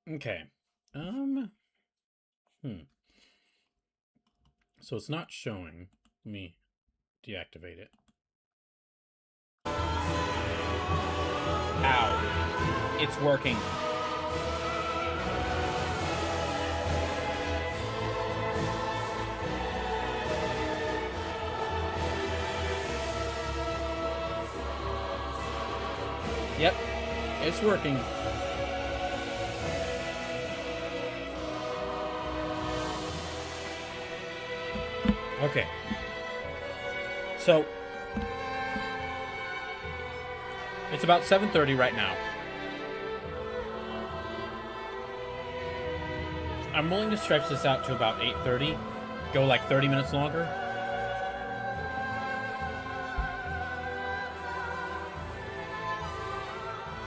Okay. Um. Hmm. So it's not showing. Let me deactivate it. Ow. It's working. Yep. It's working. Okay. So it's about 7:30 right now. I'm willing to stretch this out to about 8:30. Go like 30 minutes longer.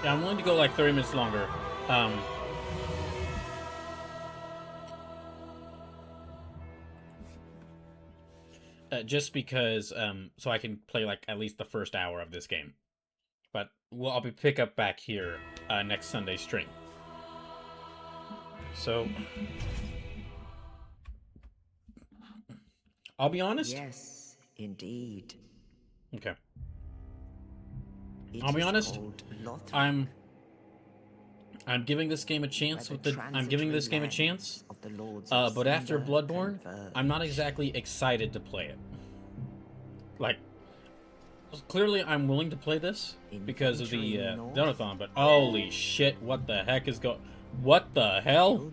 Yeah, I'm willing to go like 30 minutes longer. Just because, so I can play like at least the first hour of this game. But I'll be pick up back here next Sunday stream. So I'll be honest. Yes, indeed. Okay. I'll be honest. I'm giving this game a chance I'm giving this game a chance. But after Bloodborne, I'm not exactly excited to play it. Like, clearly I'm willing to play this because of the Donothon, but holy shit, what the heck is going? What the hell?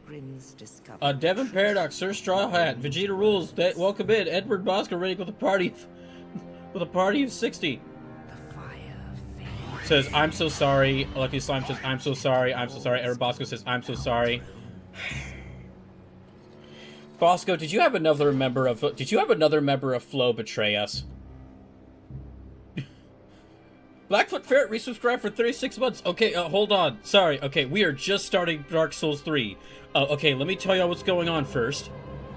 Devon Paradox, Sir Straw Hat, Vegeta Rules, welcome in, Edward Bosco ready with a party of 60. Says, I'm so sorry. Lucky Slime says, I'm so sorry. I'm so sorry. Edward Bosco says, I'm so sorry. Bosco, did you have another member of Flow betray us? Blackfoot Ferret resubscribed for 36 months. Okay, hold on. Sorry. Okay, we are just starting Dark Souls 3. Okay, let me tell you what's going on first.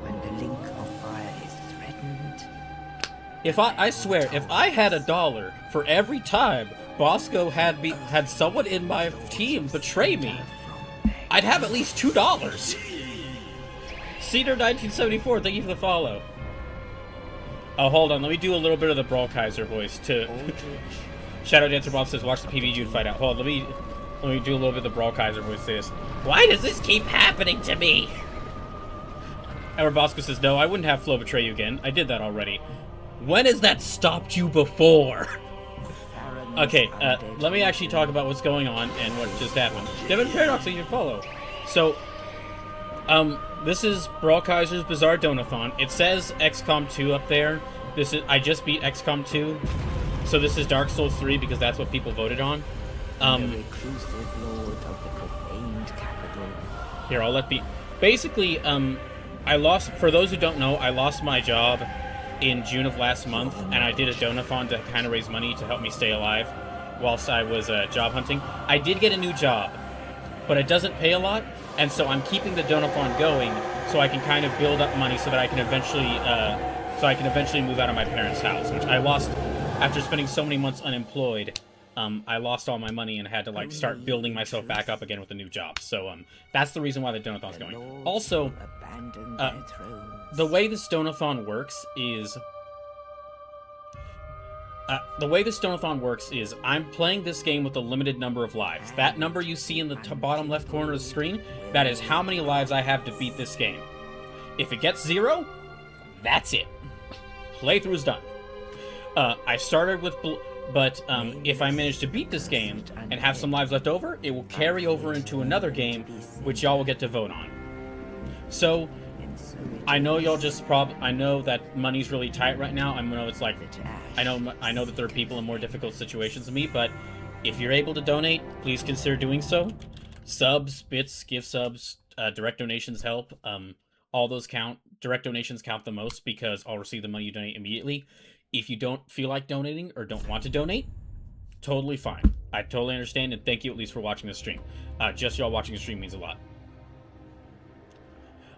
When the link of fire is threatened... If I swear, if I had $1 for every time Bosco had someone in my team betray me, I'd have at least $2. Cedar1974, thank you for the follow. Oh, hold on. Let me do a little bit of the BrawlKaiser voice to... Shadow Dancer Bob says, watch the PB June fight out. Hold on, let me do a little bit of the BrawlKaiser voice to this. Why does this keep happening to me? Edward Bosco says, no, I wouldn't have Flo betray you again. I did that already. When has that stopped you before? Okay, let me actually talk about what's going on and what just happened. Devon Paradox, you can follow. So, this is BrawlKaiser's Bizarre Donathon. It says XCOM 2 up there. I just beat XCOM 2. So this is Dark Souls 3 because that's what people voted on. Here, I'll let basically, I lost, for those who don't know, I lost my job in June of last month, and I did a donathon to kind of raise money to help me stay alive whilst I was job hunting. I did get a new job, but it doesn't pay a lot, and so I'm keeping the donathon going so I can kind of build up money so that I can eventually move out of my parents' house, which I lost after spending so many months unemployed. I lost all my money and had to like start building myself back up again with a new job. So that's the reason why the donathon's going. Also, the way this donathon works is I'm playing this game with a limited number of lives. That number you see in the bottom left corner of the screen, that is how many lives I have to beat this game. If it gets 0, that's it. Playthrough's done. I started with... But if I manage to beat this game and have some lives left over, it will carry over into another game, which y'all will get to vote on. So, I know y'all just I know that money's really tight right now. I know it's like, I know that there are people in more difficult situations than me, but if you're able to donate, please consider doing so. Subs, bits, gift subs, direct donations help. All those count. Direct donations count the most because I'll receive the money you donate immediately. If you don't feel like donating or don't want to donate, totally fine. I totally understand, and thank you at least for watching the stream. Just y'all watching the stream means a lot.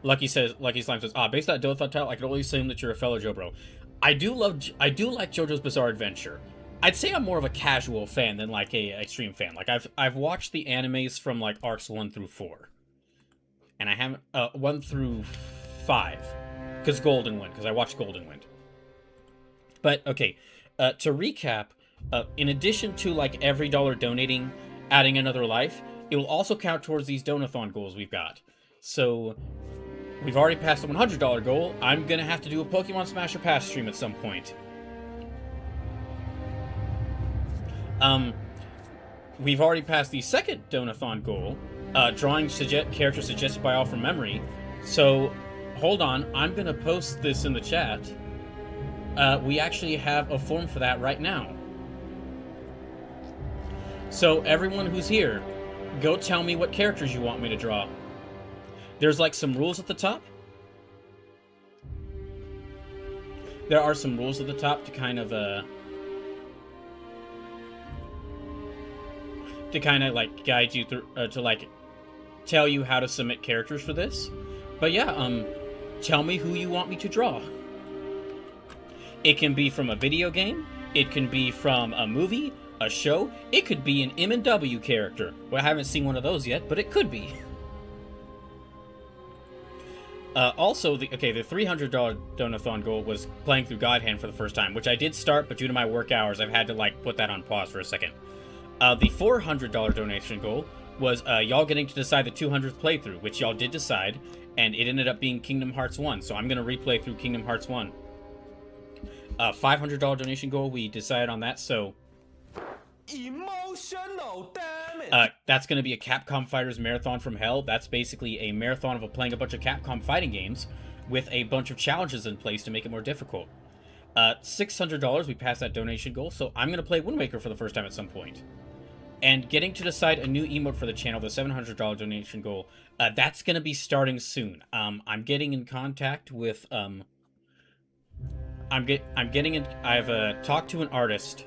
Lucky Slime says, based on that Dothon title, I can only assume that you're a fellow Joe Bro. I do like JoJo's Bizarre Adventure. I'd say I'm more of a casual fan than like a extreme fan. Like I've watched the animes from like arcs 1 through 4. and I haven't 1 through 5, because Golden Wind, because I watched Golden Wind. But okay, to recap, in addition to like every dollar donating, adding another life, it will also count towards these Donathon goals we've got. So we've already passed the $100 goal. I'm gonna have to do a Pokemon Smash or Pass stream at some point. We've already passed the second Donathon goal, drawing characters suggested by all from memory. So, hold on, I'm gonna post this in the chat. We actually have a form for that right now. So, everyone who's here, go tell me what characters you want me to draw. There's like some rules at the top. There are some rules at the top to kind of, like guide you through to like tell you how to submit characters for this. But yeah, tell me who you want me to draw. It can be from a video game, it can be from a movie, a show, it could be an M&W character. Well, I haven't seen one of those yet, but it could be. Also, the $300 Donathon goal was playing through God Hand for the first time, which I did start, but due to my work hours, I've had to like put that on pause for a second. The $400 donation goal was y'all getting to decide the 200th playthrough, which y'all did decide, and it ended up being Kingdom Hearts 1, so I'm going to replay through Kingdom Hearts 1. $500 donation goal, we decided on that, so Emotional damage. That's going to be a Capcom Fighters Marathon from Hell. That's basically a marathon of playing a bunch of Capcom fighting games with a bunch of challenges in place to make it more difficult. $600, we passed that donation goal, so I'm going to play Wind Waker for the first time at some point. And getting to decide a new emote for the channel, the $700 donation goal, that's going to be starting soon. I'm getting in contact with, I've talked to an artist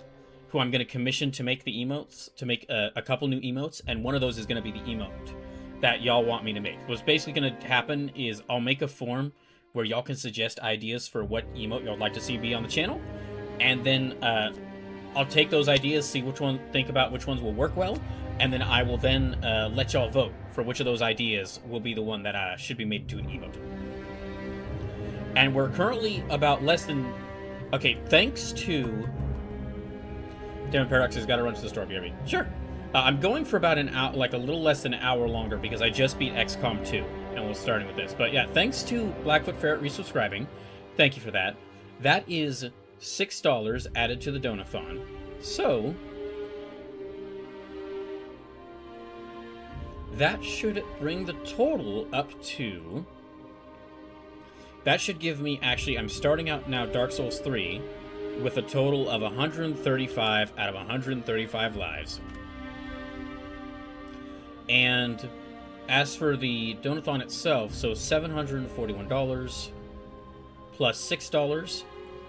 who I'm going to commission to make the emotes, to make a couple new emotes, and one of those is going to be the emote that y'all want me to make. What's basically going to happen is I'll make a form where y'all can suggest ideas for what emote y'all like to see be on the channel, and then I'll take those ideas, think about which ones will work well, and then I will then let y'all vote for which of those ideas will be the one that should be made to an emote. And we're currently about less than... Okay, thanks to... Damon Paradox has got to run to the store, BRB. Sure. I'm going for about an hour, like a little less than an hour longer, because I just beat XCOM 2, and we're starting with this. But yeah, thanks to Blackfoot Ferret resubscribing. Thank you for that. That is $6 added to the Donathon. So that should bring the total up to... That should give me, actually, I'm starting out now Dark Souls 3 with a total of 135 out of 135 lives. And as for the Donathon itself, so $741 plus $6,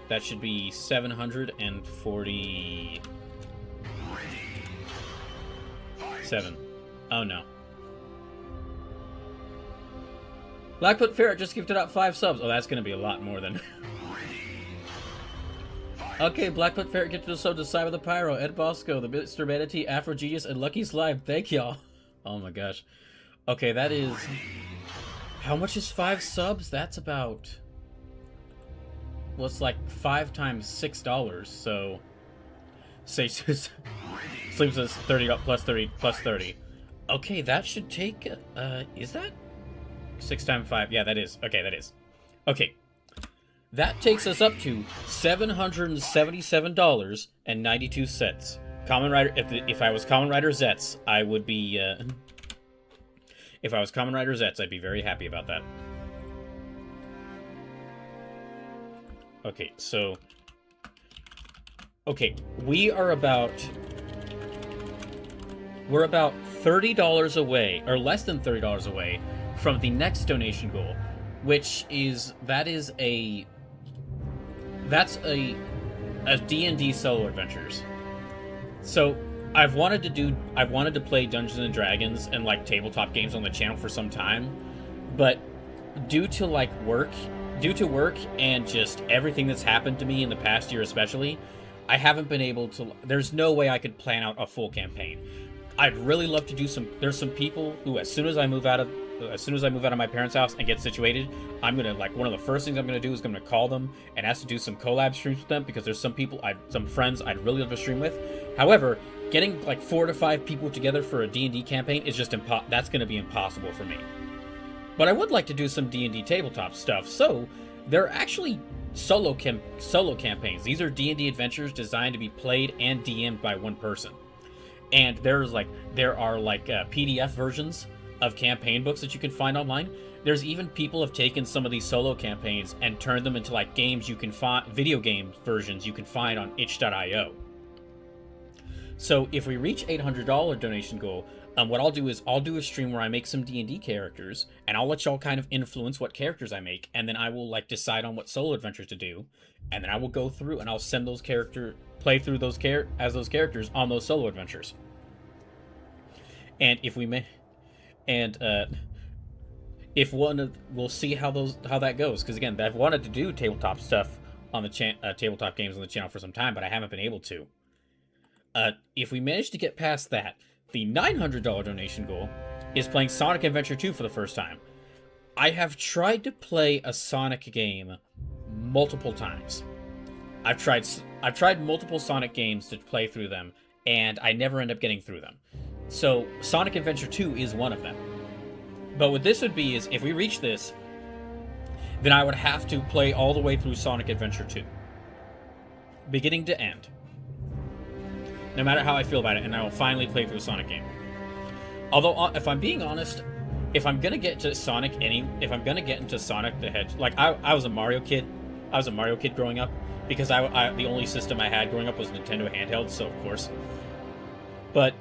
that should be $747. Oh no. Blackfoot Ferret just gifted out 5 subs. Oh, that's going to be a lot more than... Okay, Blackfoot Ferret gifted a sub to Cyber the Pyro, Ed Bosco, the Mr. Manatee, Afro Genius, and Lucky Slime. Thank y'all. Oh my gosh. Okay, that is... How much is 5 subs? That's about... Well, it's like 5 times $6, so... Say... Sleeps is 30 plus 30 plus 30. Okay, that should take... is that... 6 times 5. Yeah, that is. Okay, that is. Okay. That takes us up to $777.92. Common Rider... If I was Common Rider Zets, I would be... If I was Common Rider Zets, I'd be very happy about that. Okay, so... Okay, we're about $30 away, or less than $30 away, from the next donation goal, which is... That's a D&D solo adventures. So... I've wanted to play Dungeons and Dragons and like tabletop games on the channel for some time, but due to work and just everything that's happened to me in the past year especially, I haven't been able to... There's no way I could plan out a full campaign. I'd really love to do some... There's some people who, as soon as I move out of as soon as I move out of my parents' house and get situated, I'm gonna, like, one of the first things I'm gonna do is I'm gonna call them and ask to do some collab streams with them, because there's some friends I'd really love to stream with. However, getting like 4 to 5 people together for a D&D campaign is just that's gonna be impossible for me. But I would like to do some D&D tabletop stuff, so there are actually solo campaigns. These are D&D adventures designed to be played and DM'd by one person. And there are PDF versions of campaign books that you can find online. There's even people have taken some of these solo campaigns and turned them into like games you can find, video game versions you can find on itch.io. So if we reach $800 donation goal, what I'll do is I'll do a stream where I make some D&D characters, and I'll let y'all kind of influence what characters I make, and then I will like decide on what solo adventures to do, and then I will go through and I'll send those play through those characters on those solo adventures. And if we may, and we'll see how that goes, because again, I've wanted to do tabletop stuff on the tabletop games on the channel for some time, but I haven't been able to. If we manage to get past that, the $900 donation goal is playing Sonic Adventure 2 for the first time. I have tried to play a Sonic game multiple times. I've tried multiple Sonic games to play through them, and I never end up getting through them. So Sonic Adventure 2 is one of them. But what this would be is, if we reach this, then I would have to play all the way through Sonic Adventure 2. Beginning to end. No matter how I feel about it, and I will finally play through a Sonic game. Although, if I'm being honest, if I'm gonna get to Sonic into Sonic the Hedgehog, like I was a Mario kid. I was a Mario kid growing up, because the only system I had growing up was Nintendo handheld, so of course. But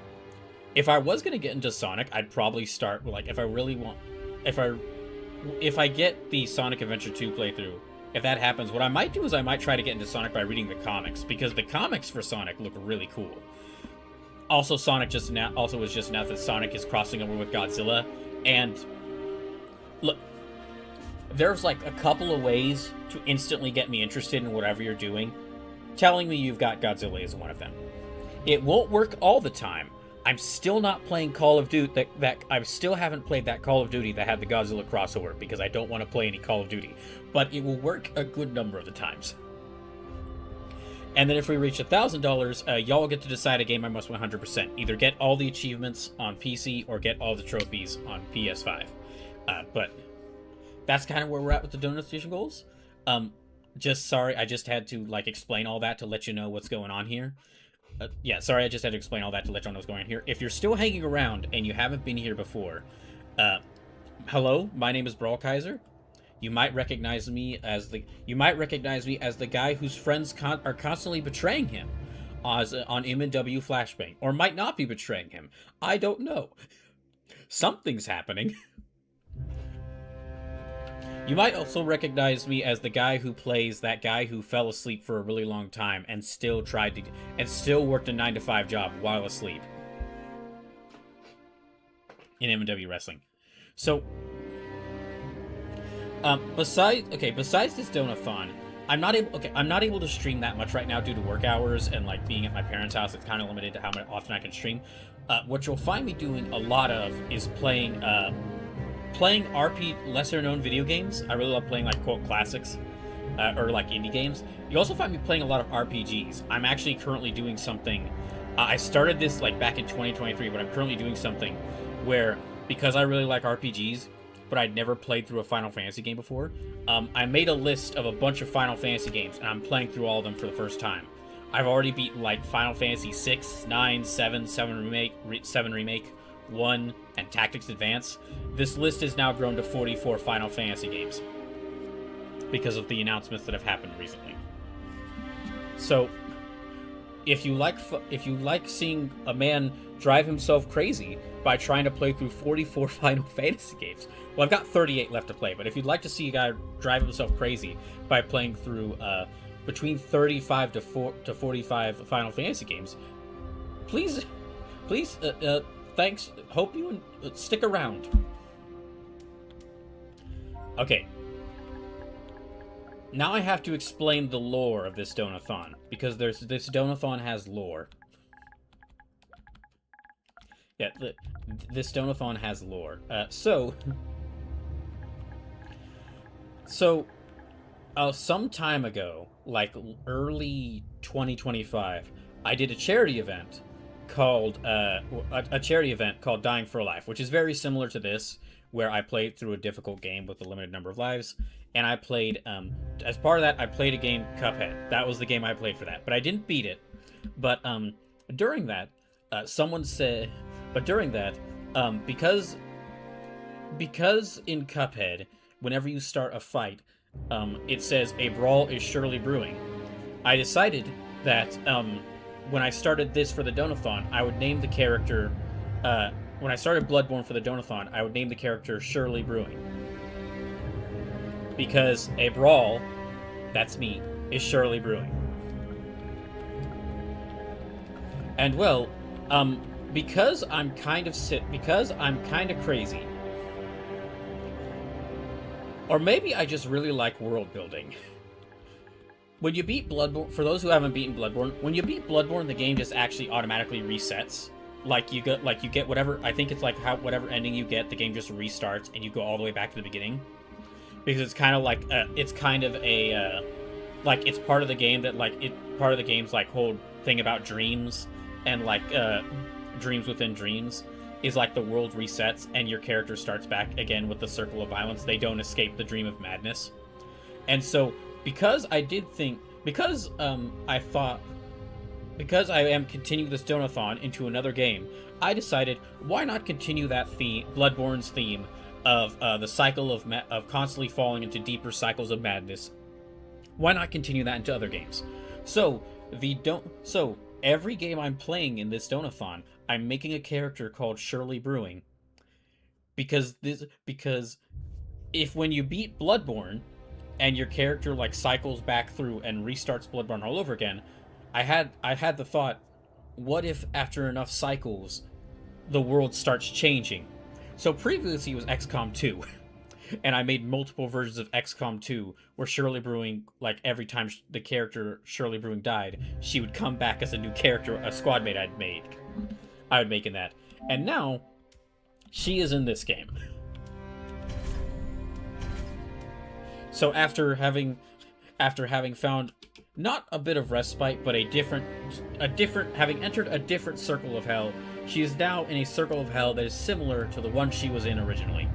if I was gonna get into Sonic, I'd probably start like if I get the Sonic Adventure 2 playthrough. If that happens, what I might do is I might try to get into Sonic by reading the comics, because the comics for Sonic look really cool. Also, Sonic was just announced that Sonic is crossing over with Godzilla, and look, there's like a couple of ways to instantly get me interested in whatever you're doing. Telling me you've got Godzilla is one of them. It won't work all the time. I'm still not playing Call of Duty. I still haven't played that Call of Duty that had the Godzilla crossover, because I don't want to play any Call of Duty. But it will work a good number of the times. And then if we reach $1,000, y'all get to decide a game I must 100%. Either get all the achievements on PC or get all the trophies on PS5. But that's kind of where we're at with the donation goals. Sorry, I just had to explain all that to let you know what's going on here. Sorry, I just had to explain all that to let you know what's going on here. If you're still hanging around and you haven't been here before, hello, my name is BrawlKaiser. You might recognize me as the guy whose friends are constantly betraying him on M&W Flashbang, or might not be betraying him. I don't know. Something's happening. You might also recognize me as the guy who plays that guy who fell asleep for a really long time and still worked a 9-to-5 job while asleep in M&W Wrestling. So, besides this Donathon, I'm not able to stream that much right now due to work hours and being at my parents' house. It's kind of limited to how often I can stream. What you'll find me doing a lot of is playing lesser known video games. I really love playing quote classics or indie games. You also find me playing a lot of RPGs. I'm actually currently doing something. I started this back in 2023, but I'm currently doing something where, because I really like RPGs, but I'd never played through a Final Fantasy game before, I made a list of a bunch of Final Fantasy games, and I'm playing through all of them for the first time. I've already beaten Final Fantasy 6, 9, 7, 7 Remake, 1, and Tactics Advance. This list has now grown to 44 Final Fantasy games because of the announcements that have happened recently. So, if you like seeing a man drive himself crazy by trying to play through 44 Final Fantasy games, well, I've got 38 left to play, but if you'd like to see a guy drive himself crazy by playing through between 35 to 45 Final Fantasy games, please, thanks. Hope you stick around. Okay. Now I have to explain the lore of this Donathon, because this Donathon has lore. Yeah, this Donathon has lore. So some time ago, like early 2025, I did a charity event called Dying for a Life, which is very similar to this, where I played through a difficult game with a limited number of lives. And I played, as part of that, I played a game, Cuphead. That was the game I played for that, but I didn't beat it. But during that, someone said, because in Cuphead, whenever you start a fight, it says a brawl is surely brewing. I decided that when I started this for the Donathon, I would name the character. When I started Bloodborne for the Donathon, I would name the character Surely Brewing. Because a brawl, that's me, is surely brewing. And well, because I'm kind of crazy, or maybe I just really like world building. When you beat Bloodborne, for those who haven't beaten Bloodborne, when you beat Bloodborne, the game just actually automatically resets. Like you get whatever, I think it's like whatever ending you get, the game just restarts and you go all the way back to the beginning. Because it's kind of like it's part of the game that part of the game's like whole thing about dreams and like dreams within dreams is like the world resets and your character starts back again with the circle of violence. They don't escape the dream of madness. And so because I am continuing this Donathon into another game, I decided why not continue that theme, Bloodborne's theme of the cycle of constantly falling into deeper cycles of madness. Why not continue that into other games? So every game I'm playing in this Donathon, I'm making a character called Surely Brewing. Because if when you beat Bloodborne and your character like cycles back through and restarts Bloodborne all over again, I had the thought, what if after enough cycles the world starts changing? So previously it was XCOM 2, and I made multiple versions of XCOM 2 where Shirley Brewing, like every time the character Shirley Brewing died, she would come back as a new character, a squad mate I would make in that. And now she is in this game. So after having found not a bit of respite, but having entered a different circle of hell, she is now in a circle of hell that is similar to the one she was in originally.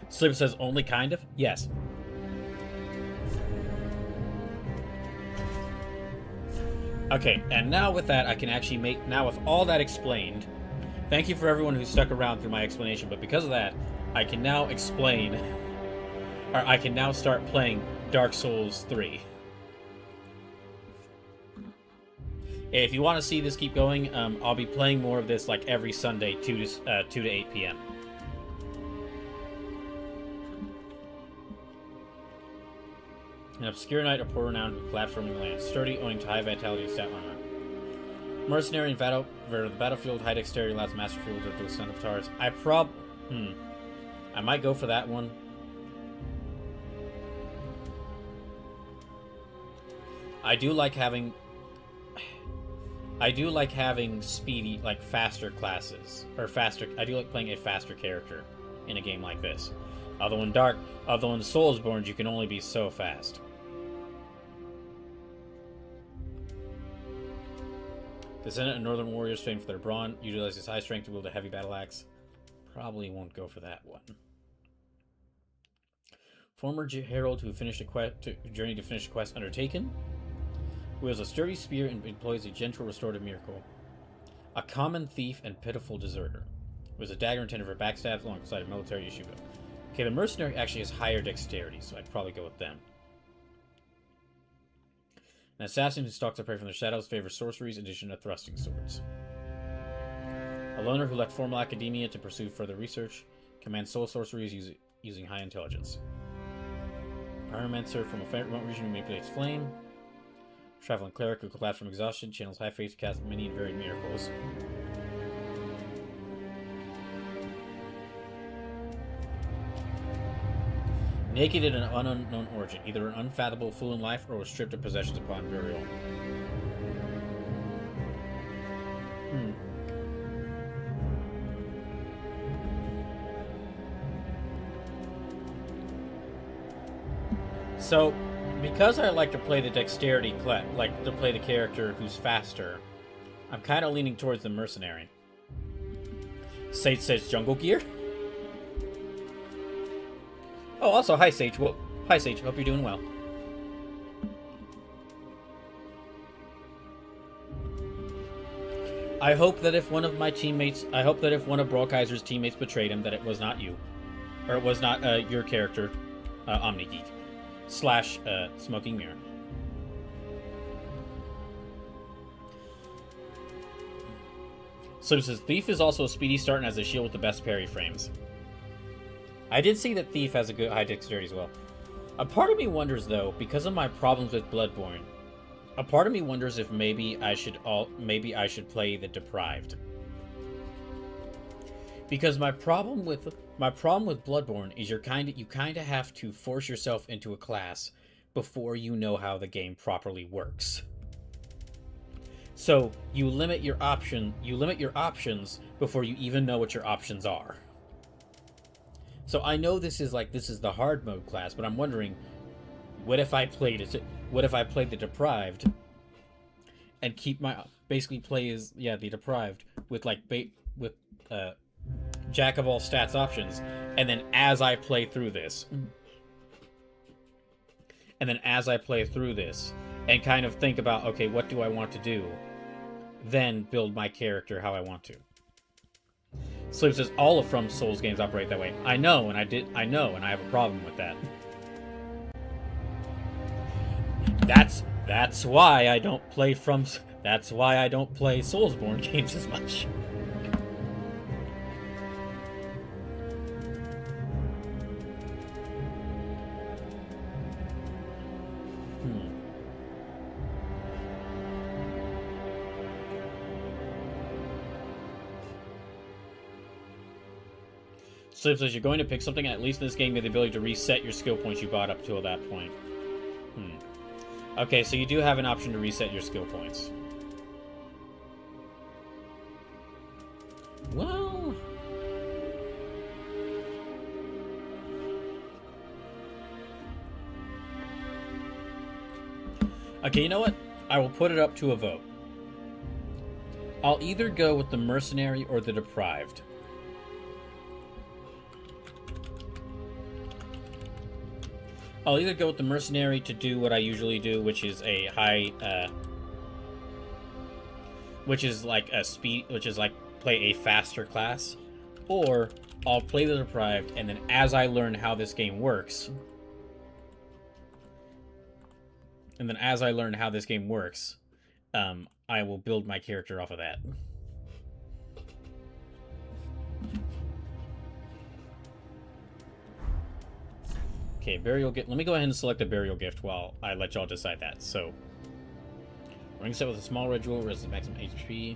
Slip says only kind of? Yes. Okay, and now with that, I can actually with all that explained, thank you for everyone who stuck around through my explanation, but because of that, I can now explain, or I can now start playing Dark Souls 3. If you want to see this keep going, I'll be playing more of this like every Sunday, 2 to 8 p.m. An obscure knight of poor renown who collapsed from the land, sturdy, owing to high vitality stat armor. Mercenary in the battlefield, high dexterity allows master field to withstand avatars. I might go for that one. I do like having speedy, like faster classes, or faster. I do like playing a faster character in a game like this. Although in Soulsborne, you can only be so fast. Descendant of Northern Warriors famed for their brawn, utilizes high strength to wield a heavy battle axe. Probably won't go for that one. Former herald who finished journey to finish a quest undertaken. Wields a sturdy spear and employs a gentle restorative miracle. A common thief and pitiful deserter. Wields a dagger intended for backstabs alongside a military yeshiva. Okay, the mercenary actually has higher dexterity, so I'd probably go with them. An assassin who stalks a prey from their shadows favors sorceries in addition to thrusting swords. A loner who left formal academia to pursue further research. Commands soul sorceries using high intelligence. Pyromancer from a remote region who manipulates flame. Traveling cleric who collapsed from exhaustion, channels high faith to cast many and varied miracles. Naked in an unknown origin, either an unfathomable fool in life or was stripped of possessions upon burial. So, because I like to play the dexterity, like to play the character who's faster, I'm kind of leaning towards the mercenary. Sage says jungle gear. Oh, also, hi Sage. Well, hi Sage. Hope you're doing well. I hope that if one of BrawlKaiser's teammates betrayed him, that it was not you. Or it was not your character, OmniGeek. / Smoking Mirror. So it says, Thief is also a speedy start and has a shield with the best parry frames. I did see that Thief has a good high dexterity as well. A part of me wonders, though, because of my problems with Bloodborne, a part of me wonders if maybe I should play the Deprived. Because my problem with Bloodborne is you kind of have to force yourself into a class before you know how the game properly works. So you limit your options before you even know what your options are. So I know this is the hard mode class, but I'm wondering, what if I played the Deprived and play as the Deprived with jack of all stats options, and then as I play through this and kind of think about, okay, what do I want to do, then build my character how I want to. Sleep says all of From Souls games operate that way. I know, and I have a problem with that. That's why I don't play Soulsborne games as much. Sleep says you're going to pick something, and at least in this game, you have the ability to reset your skill points you bought up till that point. Okay, so you do have an option to reset your skill points. Well... okay, you know what? I will put it up to a vote. I'll either go with the Mercenary or the Deprived. I'll either go with the Mercenary to do what I usually do, which is a high, play a faster class, or I'll play the Deprived, and then as I learn how this game works, I will build my character off of that. Okay, Burial Gift. Let me go ahead and select a Burial Gift while I let y'all decide that. So, ring set with a small red jewel, raises maximum HP.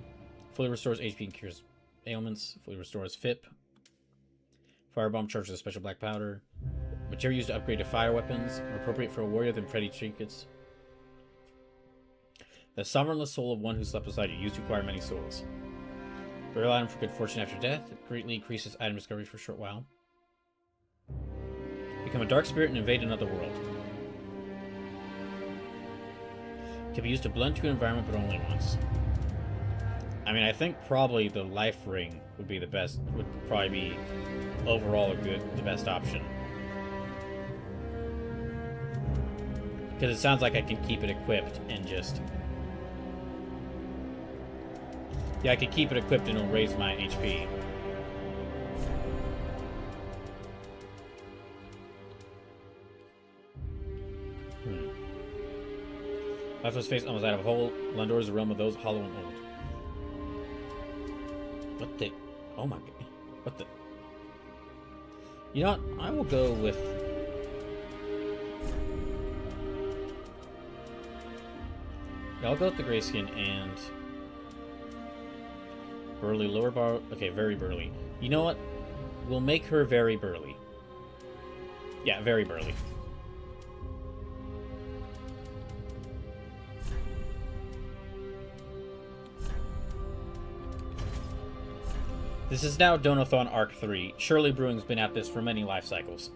Fully restores HP and cures ailments. Fully restores FIP. Firebomb charges a special black powder. Material used to upgrade to fire weapons. More appropriate for a warrior than pretty trinkets. The sovereignless soul of one who slept beside you. Used to acquire many souls. Burial item for good fortune after death. It greatly increases item discovery for a short while. Become a dark spirit and invade another world. Can be used to blend to an environment, but only once. I mean, I think probably the life ring would be the best. Would probably be overall the best option. Because it sounds like I can keep it equipped and just... yeah, I can keep it equipped and it'll raise my HP. Lifeless face almost out of a hole. Lundor is the realm of those hollow and old. What the... oh my god. What the... you know what? I will go with... yeah, I'll go with the Grayskin and... Burly, lower bar... okay, very burly. You know what? We'll make her very burly. Yeah, very burly. This is now Donothon Arc 3. Surely Brewing's been at this for many life cycles.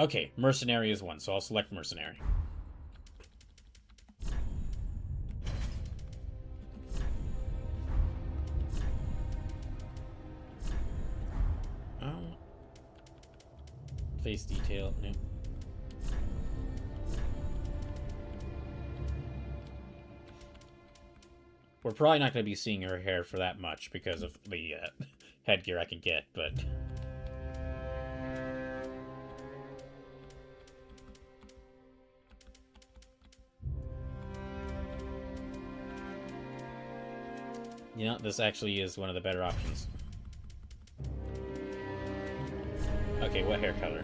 Okay, Mercenary is 1, so I'll select Mercenary. Face detail, no. We're probably not going to be seeing her hair for that much because of the headgear I can get, but... You know, this actually is one of the better options. Okay, what hair color?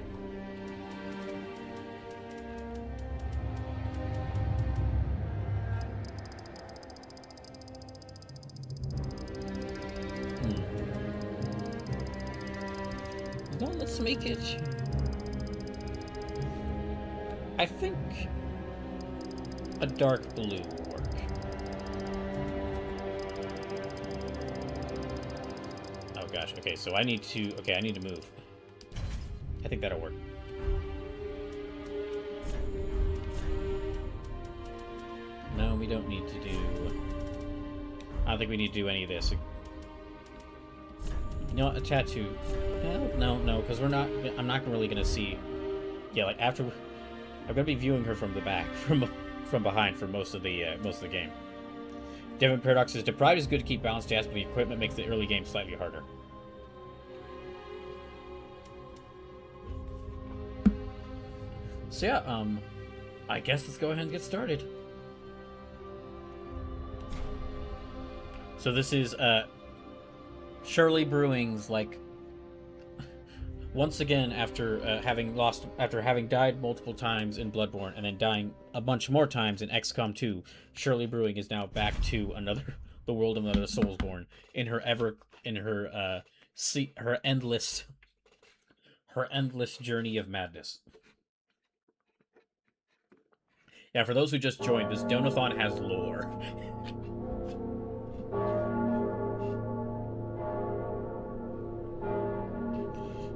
No, let's make it... I think a dark blue will work. Oh gosh, okay, so I need to... Okay, I need to move. I think that'll work. No, we don't need to do... I don't think we need to do any of this. You know, a tattoo. No, because we're not... I'm not really going to see... Yeah, like, after... I'm going to be viewing her from the back, from behind for most of the game. Devon Paradox is deprived is good to keep balanced stats, but the equipment makes the early game slightly harder. So yeah, I guess let's go ahead and get started. So this is, Shirley Brewing's, like, once again, after having died multiple times in Bloodborne and then dying a bunch more times in XCOM 2, Shirley Brewing is now back to the world of another Soulsborne in her endless journey of madness. Yeah, for those who just joined, this Donothon has lore.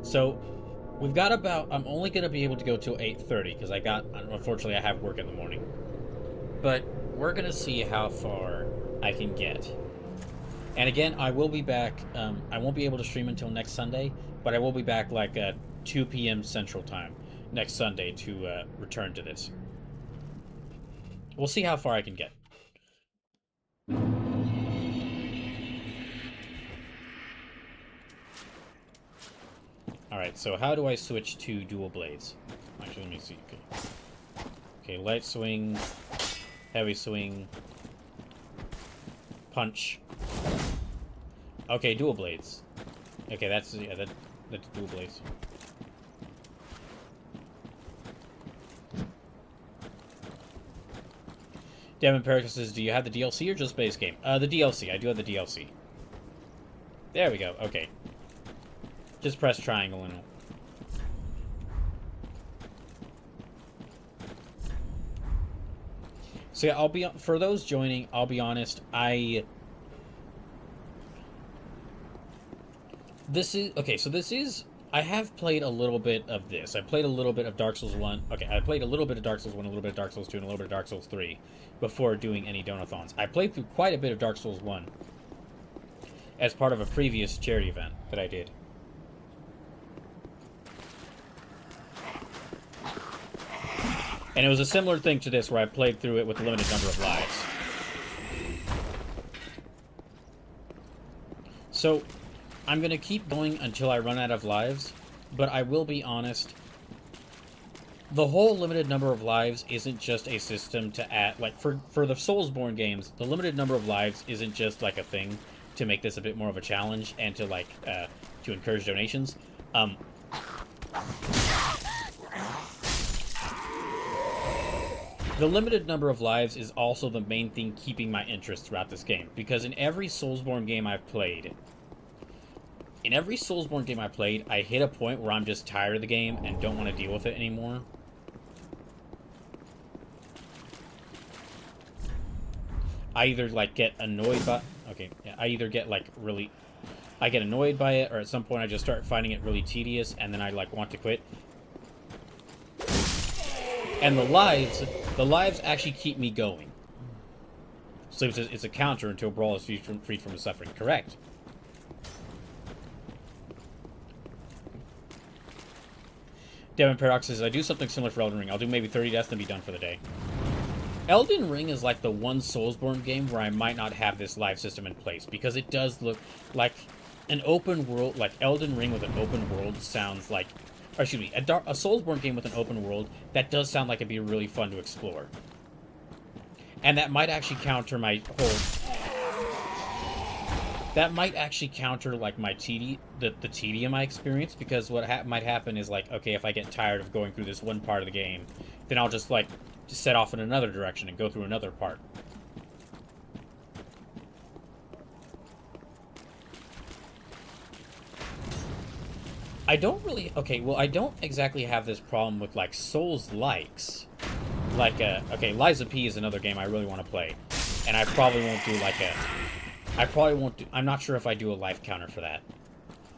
So, we've got about... I'm only going to be able to go till 8:30, because unfortunately, I have work in the morning. But we're going to see how far I can get. And again, I will be back... I won't be able to stream until next Sunday, but I will be back, like, 2 p.m. Central Time next Sunday to return to this. We'll see how far I can get. Alright, so how do I switch to dual blades? Actually, let me see. Okay, light swing, heavy swing, punch. Okay, dual blades. Okay, that's dual blades. Devon Paradox says, do you have the DLC or just base game? The DLC. I do have the DLC. There we go. Okay. Just press triangle and... So yeah, for those joining, I'll be honest, I have played a little bit of this. I played a little bit of Dark Souls 1. Okay, I played a little bit of Dark Souls 1, a little bit of Dark Souls 2, and a little bit of Dark Souls 3 before doing any Donathons. I played through quite a bit of Dark Souls 1 as part of a previous charity event that I did. And it was a similar thing to this, where I played through it with a limited number of lives. So, I'm going to keep going until I run out of lives, but I will be honest, the whole limited number of lives isn't just a system to add, like, for the Soulsborne games, the limited number of lives isn't just, like, a thing to make this a bit more of a challenge and to, like, to encourage donations. The limited number of lives is also the main thing keeping my interest throughout this game, because in every Soulsborne game I've played, I hit a point where I'm just tired of the game and don't want to deal with it anymore. I either, like, get annoyed by... Okay, yeah, I either get, like, really... I get annoyed by it, or at some point I just start finding it really tedious, and then I, like, want to quit. And the lives actually keep me going. So it's a counter until Brawl is freed from the suffering. Correct. Devin Paradox says, I do something similar for Elden Ring. I'll do maybe 30 deaths and be done for the day. Elden Ring is like the one Soulsborne game where I might not have this live system in place, because it does look like an open world, like Elden Ring with an open world sounds like, or excuse me, a Soulsborne game with an open world, that does sound like it'd be really fun to explore. And that might actually counter my whole... That might actually counter, like, my the tedium I experience, because what might happen is, like, okay, if I get tired of going through this one part of the game, then I'll just, like, set off in another direction and go through another part. I don't really... Okay, well, I don't exactly have this problem with, like, Souls-likes. Like, okay, Lies of P is another game I really want to play. And I probably won't do, like, I probably won't do... I'm not sure if I do a life counter for that.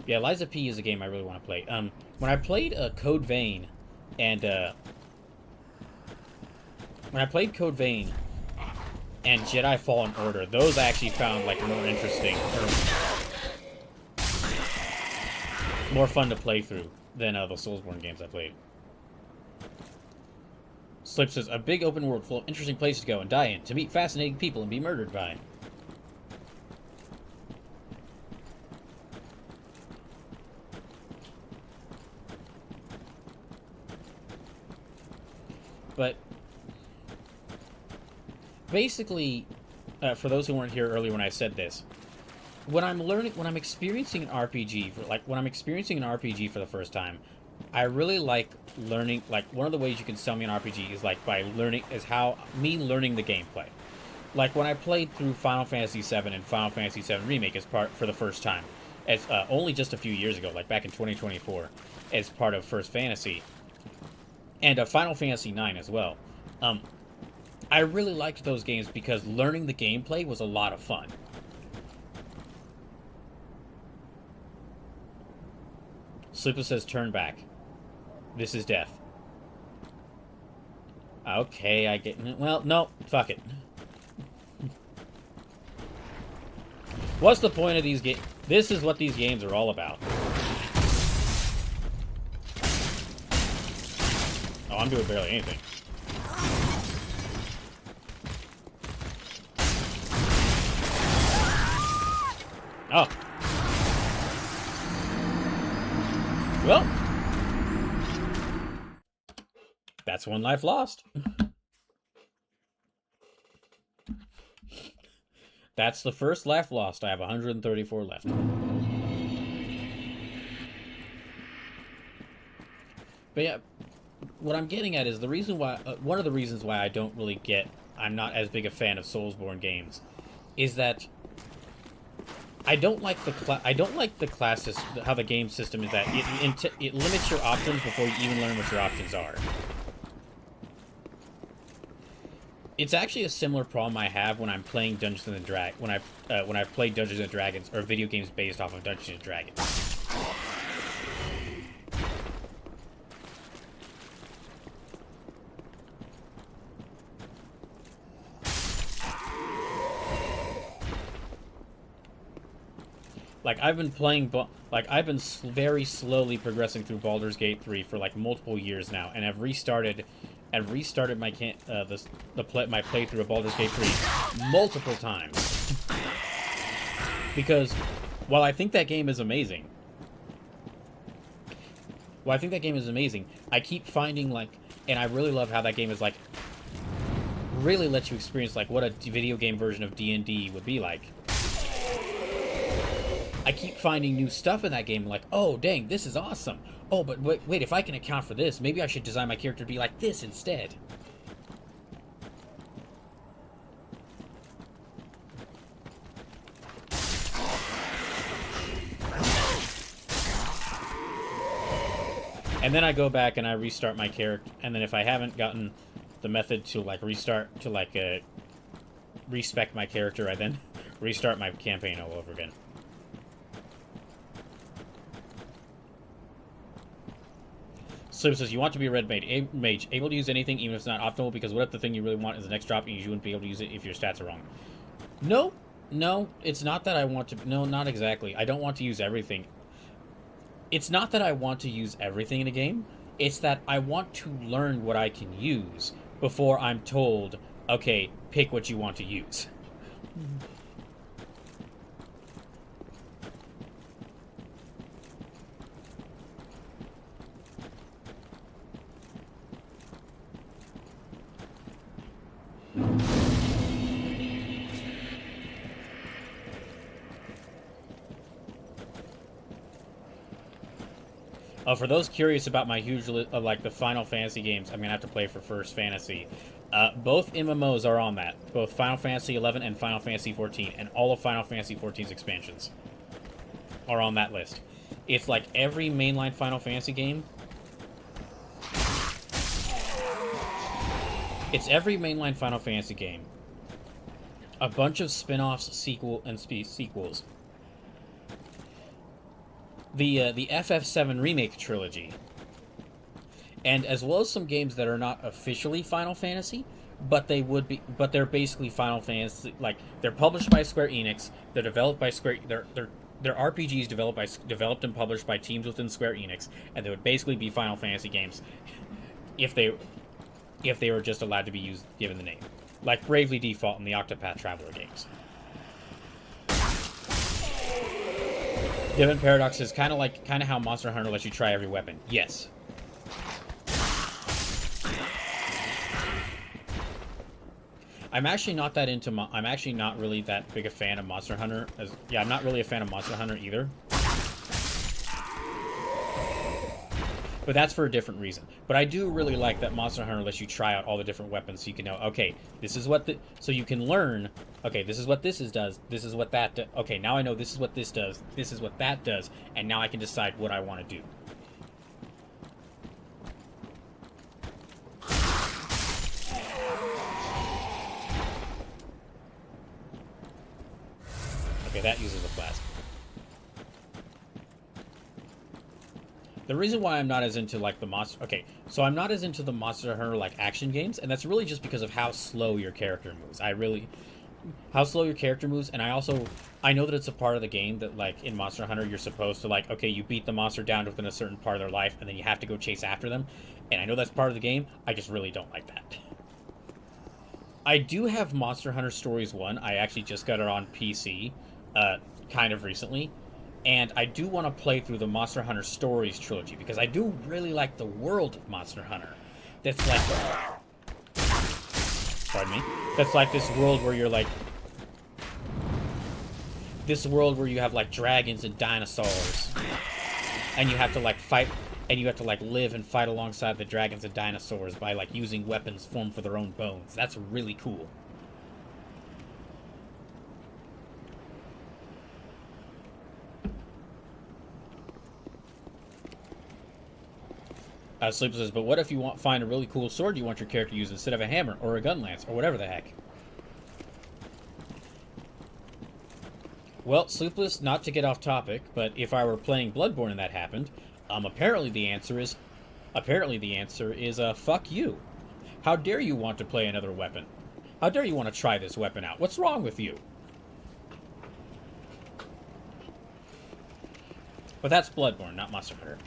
Yeah, Lies of P is a game I really want to play. When I played Code Vein and, when I played Code Vein and Jedi Fallen Order, those I actually found, like, more interesting, or more fun to play through than the Soulsborne games I played. Slip says, a big open world full of interesting places to go and die in, to meet fascinating people and be murdered by. But basically, for those who weren't here earlier when I said this, when I'm experiencing an RPG for the first time, I really like learning. Like, one of the ways you can sell me an RPG is like by learning the gameplay. Like when I played through Final Fantasy VII and Final Fantasy VII Remake for the first time, as only just a few years ago, like back in 2024, as part of First Fantasy. And Final Fantasy IX as well. I really liked those games because learning the gameplay was a lot of fun. Sleepless says, turn back. This is death. Okay, I get... Well, no, fuck it. What's the point of these games? This is what these games are all about. Oh, I'm doing barely anything. Oh. Well. That's one life lost. That's the first life lost. I have 134 left. But yeah, what I'm getting at is the reason why, one of the reasons why I'm not as big a fan of Soulsborne games, is that I don't like the classes, how the game system is that it limits your options before you even learn what your options are. It's actually a similar problem I have when I'm playing Dungeons and Dragons, when I've played Dungeons and Dragons or video games based off of Dungeons and Dragons. Like, I've been very slowly progressing through Baldur's Gate 3 for, like, multiple years now, and I've restarted my playthrough of Baldur's Gate 3 multiple times. Because, while I think that game is amazing, I keep finding, like, and I really love how that game is, like, really lets you experience, like, what a video game version of D&D would be like. I keep finding new stuff in that game, like, oh, dang, this is awesome. Oh, but wait, if I can account for this, maybe I should design my character to be like this instead. And then I go back and I restart my character, and then if I haven't gotten the method to, like, respec my character, I then restart my campaign all over again. Sleep says, you want to be a red mage, able to use anything even if it's not optimal, because what if the thing you really want is the next drop and you wouldn't be able to use it if your stats are wrong? No, it's not that I want to... No, not exactly. I don't want to use everything. It's not that I want to use everything in a game. It's that I want to learn what I can use before I'm told, okay, pick what you want to use. For those curious about my huge like the Final Fantasy games, I'm gonna have to play for First Fantasy. Both MMOs are on that, both Final Fantasy 11 and Final Fantasy 14, and all of Final Fantasy 14's expansions are on that list. It's like every mainline Final Fantasy game. It's every mainline Final Fantasy game. A bunch of spin-offs, sequels. The FF7 Remake trilogy, and as well as some games that are not officially Final Fantasy, but they're basically Final Fantasy. Like, they're published by Square Enix, they're developed by Square. They're RPGs developed and published by teams within Square Enix, and they would basically be Final Fantasy games if they were just allowed to be given the name, like Bravely Default and the Octopath Traveler games. Devin Paradox is kind of how Monster Hunter lets you try every weapon. Yes. I'm actually not that into. I'm actually not really that big a fan of Monster Hunter. I'm not really a fan of Monster Hunter either. But that's for a different reason. But I do really like that Monster Hunter lets you try out all the different weapons, so you can know, okay, this is what so you can learn, okay, this is what this does, this is what that does, okay, now I know this is what this does, this is what that does, and now I can decide what I want to do. Okay, that uses a flask. The reason why I'm not as into, like, the Monster... Okay, so I'm not as into the Monster Hunter, like, action games, and that's really just because of how slow your character moves. How slow your character moves, and I know that it's a part of the game that, like, in Monster Hunter, you're supposed to, like, okay, you beat the monster down within a certain part of their life, and then you have to go chase after them, and I know that's part of the game, I just really don't like that. I do have Monster Hunter Stories 1, I actually just got it on PC, kind of recently, and I do want to play through the Monster Hunter Stories trilogy, because I do really like the world of Monster Hunter. That's like... Pardon me? That's like this world where you're like... This world where you have, like, dragons and dinosaurs. And you have to, like, fight... And you have to, like, live and fight alongside the dragons and dinosaurs by, like, using weapons formed for their own bones. That's really cool. Sleep says, but what if you find a really cool sword you want your character to use instead of a hammer, or a gun lance, or whatever the heck? Well, Sleepless, not to get off topic, but if I were playing Bloodborne and that happened, apparently the answer is, fuck you. How dare you want to play another weapon? How dare you want to try this weapon out? What's wrong with you? But that's Bloodborne, not Monster Hunter.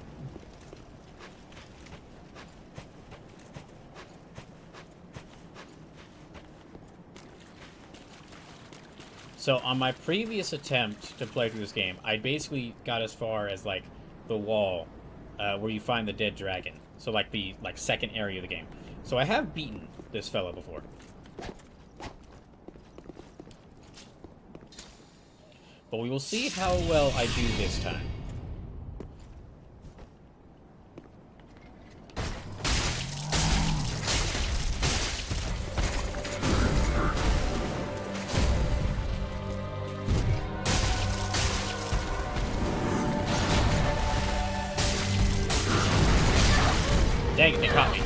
So on my previous attempt to play through this game, I basically got as far as, like, the wall where you find the dead dragon. So, like, the second area of the game. So I have beaten this fella before. But we will see how well I do this time. Dang it, they caught me.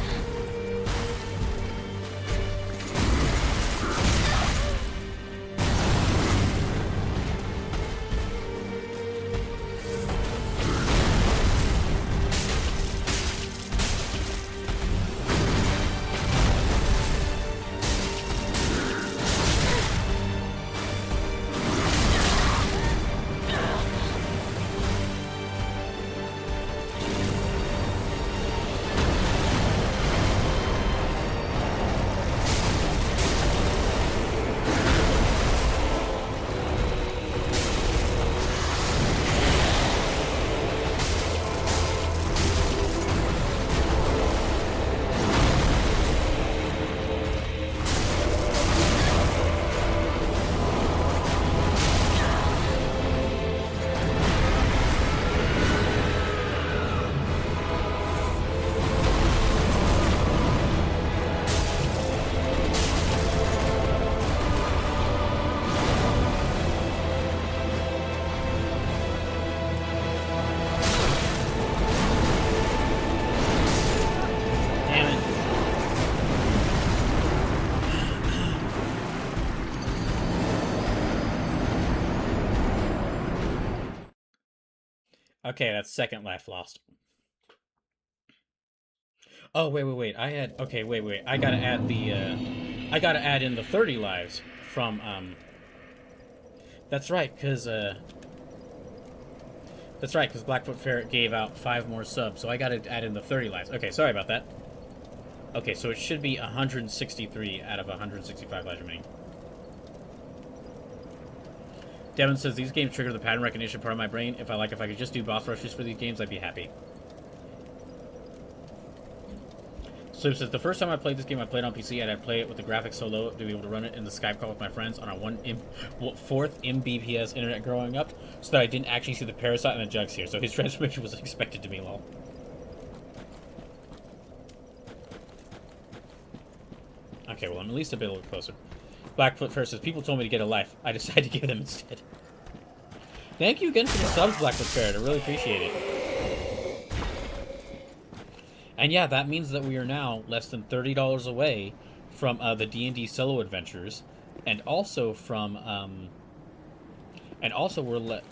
Okay, that's second life lost. Oh, wait. I had... Okay, wait. I gotta add the, I gotta add in the 30 lives from, That's right, because, That's right, because Blackfoot Ferret gave out 5 more subs, so I gotta add in the 30 lives. Okay, sorry about that. Okay, so it should be 163 out of 165 lives remaining. Devin says, these games trigger the pattern recognition part of my brain. If I could just do boss rushes for these games, I'd be happy. Sleep says, the first time I played this game, I played on PC, and I'd play it with the graphics so low to be able to run it in the Skype call with my friends on a 4th Mbps internet growing up, so that I didn't actually see the parasite and the jugs here. So his transformation was expected to be low. Okay, well, I'm at least a bit a little closer. Blackfoot Ferret says, people told me to get a life. I decided to give them instead. Thank you again for the subs, Blackfoot Ferret. I really appreciate it. And yeah, that means that we are now less than $30 away from the D&D solo adventures, and also from we're less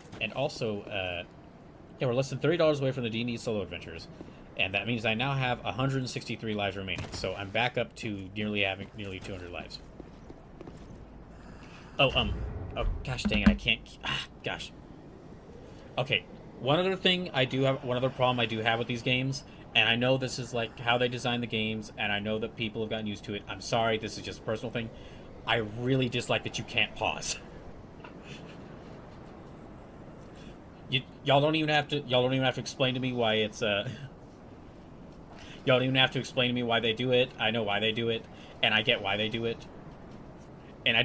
than $30 away from the D&D solo adventures, and that means I now have 163 lives remaining. So I'm back up to nearly 200 lives. Oh gosh dang it, I can't. Gosh. Okay, one other problem I do have with these games. And I know this is like how they design the games, and I know that people have gotten used to it. I'm sorry, this is just a personal thing. I really dislike that you can't pause. Y'all don't even have to explain to me why it's y'all don't even have to explain to me why they do it. I know why they do it, and I get why they do it. And I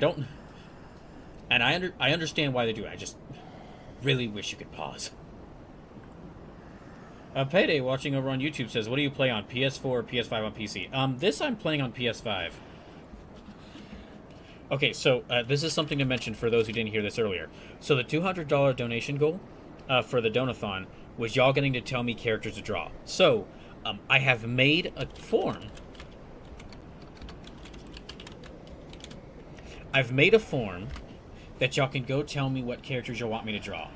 understand why they do it. I just really wish you could pause. Payday watching over on YouTube says, what do you play on, PS4 or PS5 on PC? This I'm playing on PS5. Okay, so this is something to mention for those who didn't hear this earlier. So the $200 donation goal for the Donathon was y'all getting to tell me characters to draw. So I have made a form. I've made a form that y'all can go tell me what characters you want me to draw.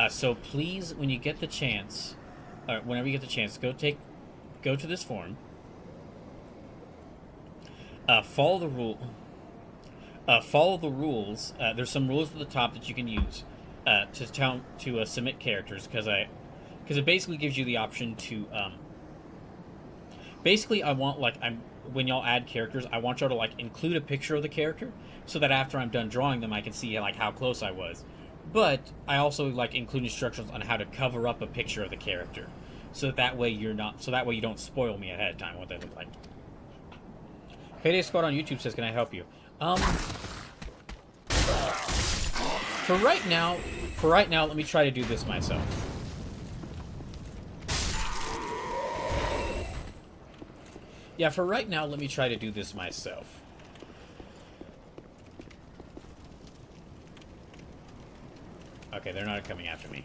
So please, when you get the chance... whenever you get the chance, go to this form. Follow the rules. There's some rules at the top that you can use to submit characters, because it basically gives you the option to. Basically, I want when y'all add characters, I want y'all to include a picture of the character, so that after I'm done drawing them, I can see how close I was. But I also include instructions on how to cover up a picture of the character, so that way you don't spoil me ahead of time what they look like. Payday Squad on YouTube says, "Can I help you?" For right now, let me try to do this myself. Yeah, for right now, let me try to do this myself. Okay, they're not coming after me.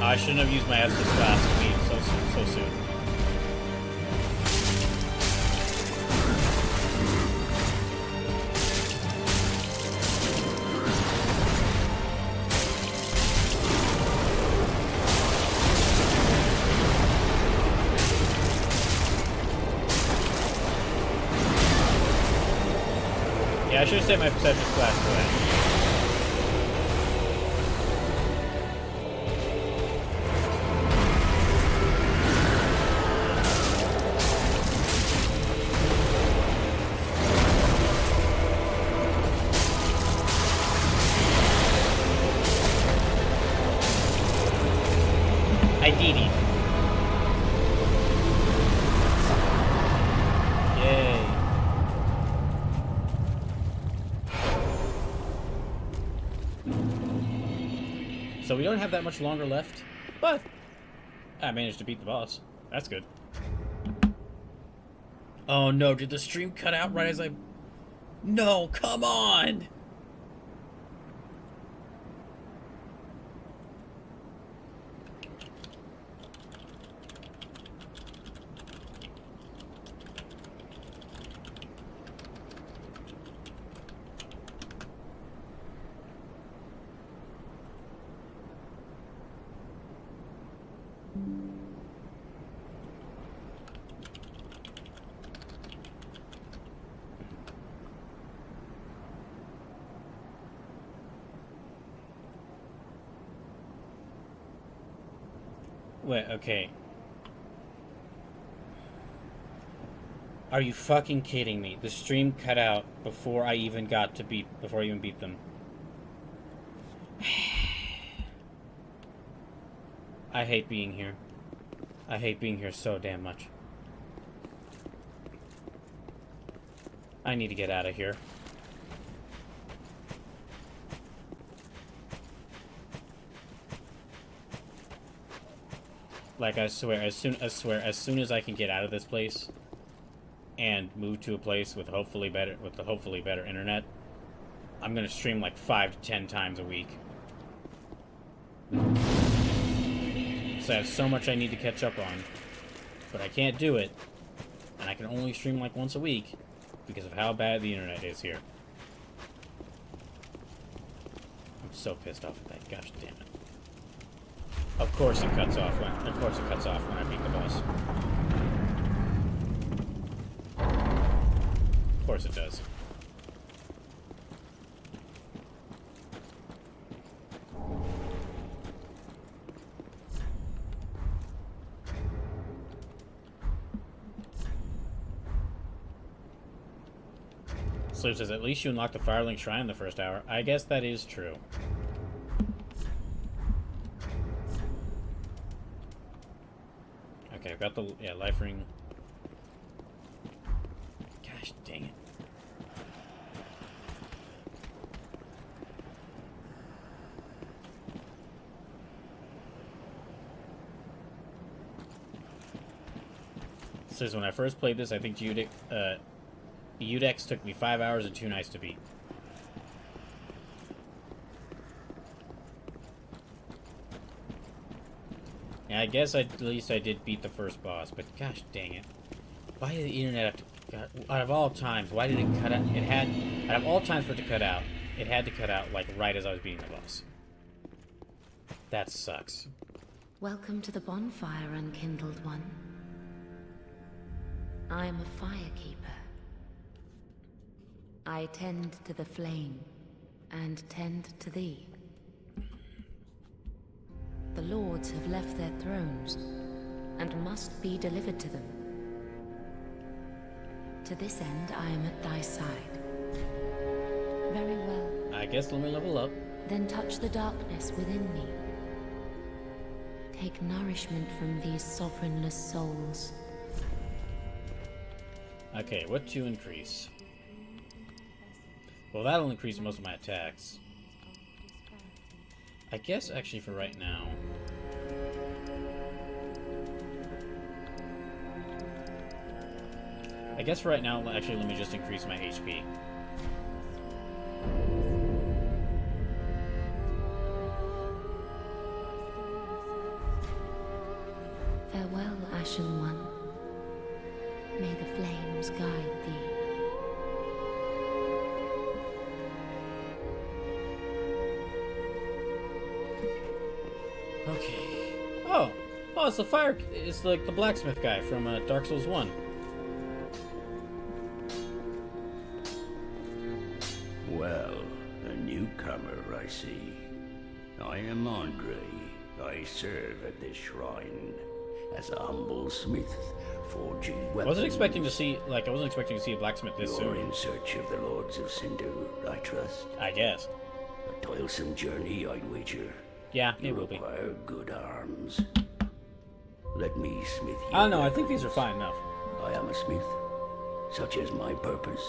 I shouldn't have used my Estus Flask so soon. Yeah, I should have saved my Estus Flask for that. I did it. Yay. So we don't have that much longer left, but I managed to beat the boss. That's good. Oh no, did the stream cut out right as I... No, come on! Wait, okay. Are you fucking kidding me? The stream cut out before I even beat them. I hate being here. I hate being here so damn much. I need to get out of here. Like, I swear, as soon as I can get out of this place and move to a place with hopefully better internet, I'm gonna stream like 5 to 10 times a week. So I have so much I need to catch up on, but I can't do it, and I can only stream like once a week because of how bad the internet is here. I'm so pissed off at that. Gosh damn it. Of course it cuts off when I beat the boss. Of course it does. Sleep says, at least you unlocked the Firelink Shrine in the first hour. I guess that is true. Okay, I've got the life ring. Gosh dang it. Says when I first played this, I think Udex took me 5 hours and 2 nights to beat. Yeah, I guess at least I did beat the first boss, but gosh dang it. Why did the internet have to... God, out of all times, why did it cut out? It had... Out of all times for it to cut out, it had to cut out, like, right as I was beating the boss. That sucks. Welcome to the bonfire, unkindled one. I am a firekeeper. I tend to the flame, and tend to thee. The lords have left their thrones, and must be delivered to them. To this end, I am at thy side. Very well. I guess let me level up. Then touch the darkness within me. Take nourishment from these sovereignless souls. Okay, what to increase? Well, that'll increase most of my attacks. I guess, actually, for right now... I guess for right now, actually, let me just increase my HP. Farewell, Ashen One. May the flames guide thee. Okay. Oh, it's the fire. It's like the blacksmith guy from Dark Souls 1. Well, a newcomer, I see. I am Andre. I serve at this shrine as a humble smith, forging weapons. I wasn't expecting to see a blacksmith this You're soon. in search of the Lords of Sindu, I trust. I guess. A toilsome journey, I'd wager. Yeah, You it will be. require good arms. Let me smith you. Oh no, I think these are fine enough. I am a smith. Such is my purpose.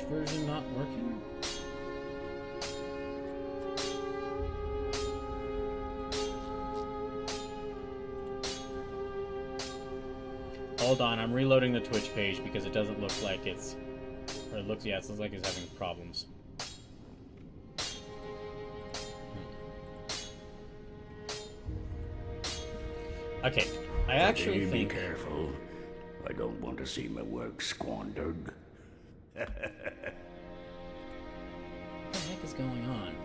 version not working? Hold on, I'm reloading the Twitch page because it doesn't look like it's... Or it looks, yeah, it looks like it's having problems. Okay, I actually Be think... careful. I don't want to see my work squandered. What the heck is going on?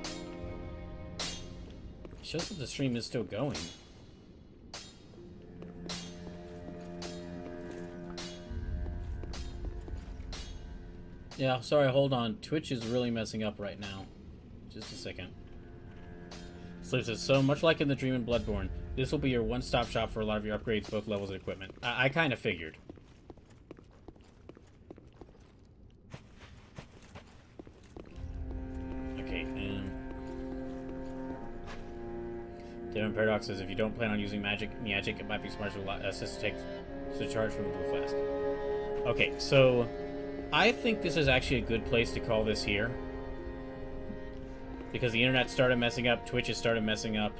It shows that the stream is still going. Yeah, sorry, hold on. Twitch is really messing up right now. Just a second. Sleep says, so much like in the Dream and Bloodborne, this will be your one-stop shop for a lot of your upgrades, both levels and equipment. I kind of figured. Okay, Devin Paradox says, if you don't plan on using magic, it might be smart to assist to charge from the blue flask. Okay, so I think this is actually a good place to call this here. Because the internet started messing up, Twitch has started messing up.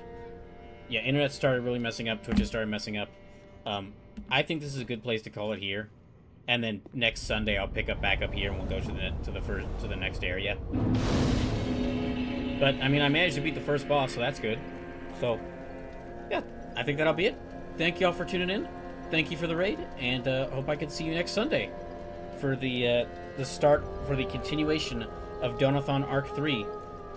Yeah, internet started really messing up, Twitch has started messing up. I think this is a good place to call it here. And then next Sunday I'll pick up back up here and we'll go to the next area. But I mean, I managed to beat the first boss, so that's good. So yeah, I think that'll be it. Thank y'all for tuning in. Thank you for the raid, and hope I can see you next Sunday for the continuation of Donothon Arc 3.